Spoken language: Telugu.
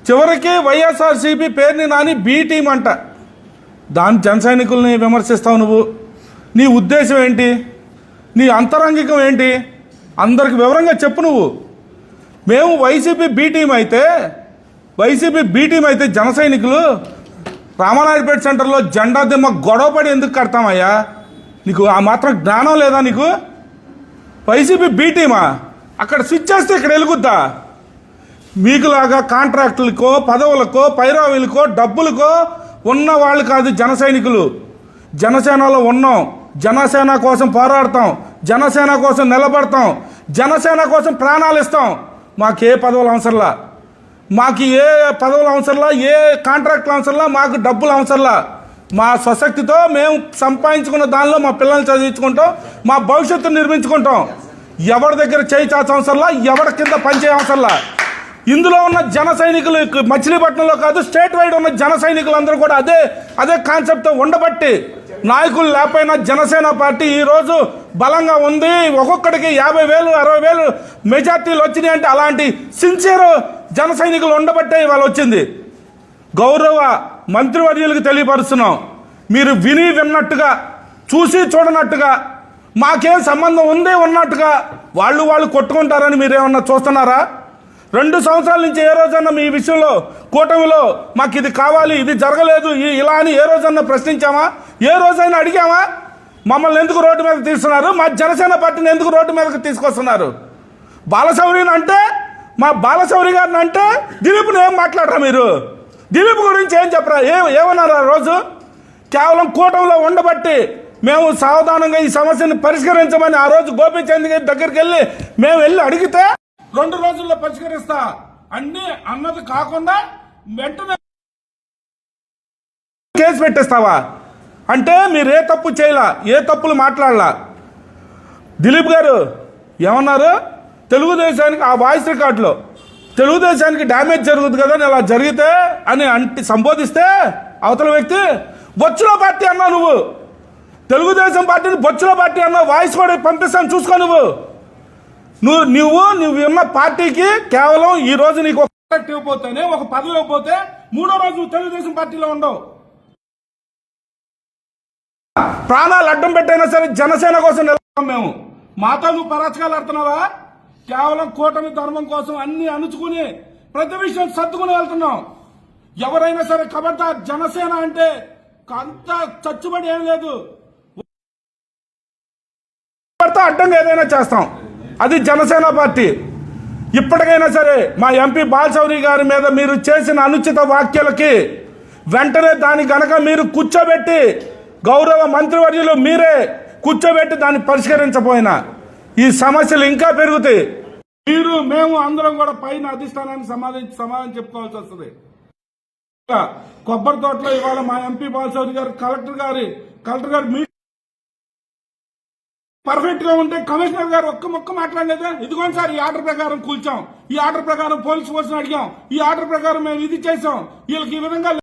చివరికి వైఎస్ఆర్సీపీ పేరుని నాని బి టీం అంట. దాని జన సైనికుల్ని విమర్శిస్తావు నువ్వు. నీ ఉద్దేశం ఏంటి? నీ అంతరంగికం ఏంటి? అందరికి వివరంగా చెప్పు నువ్వు. మేము వైసీపీ బి టీం అయితే జన సైనికులు రామానాయుడుపేట సెంటర్లో జెండా దిమ్మ గొడవపడి ఎందుకు కడతామయ్యా? నీకు ఆ మాత్రం జ్ఞానం లేదా నీకు? వైసీపీ బి టీమా? అక్కడ స్విచ్ చేస్తే ఇక్కడ వెలుగుద్దా? మీకులాగా కాంట్రాక్టులకో పదవులకో పైరావులకో డబ్బులకో ఉన్న వాళ్ళు కాదు జన సైనికులు. జనసేనలో ఉన్నాం, జనసేన కోసం పోరాడతాం, జనసేన కోసం నిలబడతాం, జనసేన కోసం ప్రాణాలు ఇస్తాం. మాకు ఏ పదవులు అవసరంలా, మాకు ఏ పదవులు అవసరంలా, ఏ కాంట్రాక్టులు అవసరంలా, మాకు డబ్బులు అవసరంలా. మా స్వశక్తితో మేము సంపాదించుకున్న దానిలో మా పిల్లల్ని చదివించుకుంటాం, మా భవిష్యత్తు నిర్మించుకుంటాం. ఎవరి దగ్గర చేయి చాచ అవసరంలా, ఎవరి కింద పనిచేయ అవసరంలా. ఇందులో ఉన్న జన సైనికులు మచిలీపట్నంలో కాదు, స్టేట్ వైడ్ ఉన్న జన సైనికులందరూ కూడా అదే కాన్సెప్ట్తో ఉండబట్టి నాయకులు లేకపోయినా జనసేన పార్టీ ఈరోజు బలంగా ఉంది. ఒక్కొక్కడికి 50,000 60,000 మెజార్టీలు వచ్చినాయి అంటే అలాంటి సిన్సియర్ జన సైనికులు ఉండబట్టే ఇవాళ వచ్చింది. గౌరవ మంత్రివర్యులకు తెలియపరుస్తున్నాం, మీరు విని విన్నట్టుగా చూసి చూడనట్టుగా మాకేం సంబంధం ఉంది ఉన్నట్టుగా వాళ్ళు కొట్టుకుంటారని మీరేమన్నా చూస్తున్నారా? 2 సంవత్సరాల నుంచి ఏ రోజన్నా మీ విషయంలో కూటమిలో మాకు ఇది కావాలి, ఇది జరగలేదు, ఇలా అని ఏ రోజన్నా ప్రశ్నించామా? ఏ రోజైనా అడిగామా? మమ్మల్ని ఎందుకు రోడ్డు మీద తీస్తున్నారు? మా జనసేన పార్టీని ఎందుకు రోడ్డు మీదకి తీసుకొస్తున్నారు? బాలశౌరిని అంటే, మా బాలశౌరి గారిని అంటే దిలీప్ని ఏం మాట్లాడరా మీరు? దిలీప్ గురించి ఏం చెప్పరా? ఏమన్నారు ఆ రోజు? కేవలం కూటమిలో ఉండబట్టి మేము సావధానంగా ఈ సమస్యను పరిష్కరించమని ఆ రోజు గోపీచంద్ గారి దగ్గరికి మేము వెళ్ళి అడిగితే 2 రోజుల్లో పరిష్కరిస్తా అన్ని అన్నది కాకుండా వెంటనే కేసు పెట్టేస్తావా? అంటే మీరు ఏ తప్పు చేయలా, ఏ తప్పులు మాట్లాడలా. దిలీప్ గారు ఏమన్నారు? తెలుగుదేశానికి ఆ వాయిస్ రికార్డులో తెలుగుదేశానికి డ్యామేజ్ జరుగుతుంది కదా ఇలా జరిగితే అని సంబోధిస్తే అవతల వ్యక్తి బొచ్చులో పార్టీ అన్నావు. తెలుగుదేశం పార్టీని బొచ్చులో పార్టీ అన్నావు. వాయిస్ కూడా పంపిస్తాను చూసుకో. నువ్వు ఉన్న పార్టీకి కేవలం ఈ రోజు నీకు ఒక కాంట్రాక్ట్ ఇవ్వకపోతేనే, ఒక పదవి ఇవ్వకపోతే 3వ రోజు తెలుగుదేశం పార్టీలో ఉండవు. ప్రాణాలు అడ్డం పెట్టైనా సరే జనసేన కోసం నిలబడతాం మేము. మాతో నువ్వు పరాచకాలు ఆడుతున్నావా? కేవలం కూటమి ధర్మం కోసం అన్ని అణుచుకుని ప్రతి విషయం సర్దుకుని వెళ్తున్నాం. ఎవరైనా సరే కబడ్డా జనసేన అంటే అంత చచ్చుబడి ఏం లేదు. అడ్డంగా ఏదైనా చేస్తాం, అది జనసేన పార్టీ. ఇప్పటికైనా సరే మా ఎంపీ బాలశౌరి గారి మీద మీరు చేసిన అనుచిత వ్యాఖ్యలకి వెంటనే దాని గనక మీరు కూర్చోబెట్టి, గౌరవ మంత్రివర్యులు మీరే కూర్చోబెట్టి దాన్ని పరిష్కరించపోయినా ఈ సమస్యలు ఇంకా పెరుగుతాయి. మేము అందరం కూడా పైన అధిష్టానానికి సమాధానం చెప్పుకోవాల్సి వస్తుంది. కొబ్బరి తోటలో ఇవాళ మా ఎంపీ బాలశౌరి గారు కలెక్టర్ గారు పర్ఫెక్ట్ గా ఉంటే కమిషనర్ గారు ఒక్క మొక్క మాట్లాడలేదా? ఇదిగోండి సార్, ఈ ఆర్డర్ ప్రకారం కూల్చాం, ఈ ఆర్డర్ ప్రకారం పోలీస్ ఫోర్స్ అడిగాం, ఈ ఆర్డర్ ప్రకారం మేము ఇది చేసాం, వీళ్ళకి ఈ విధంగా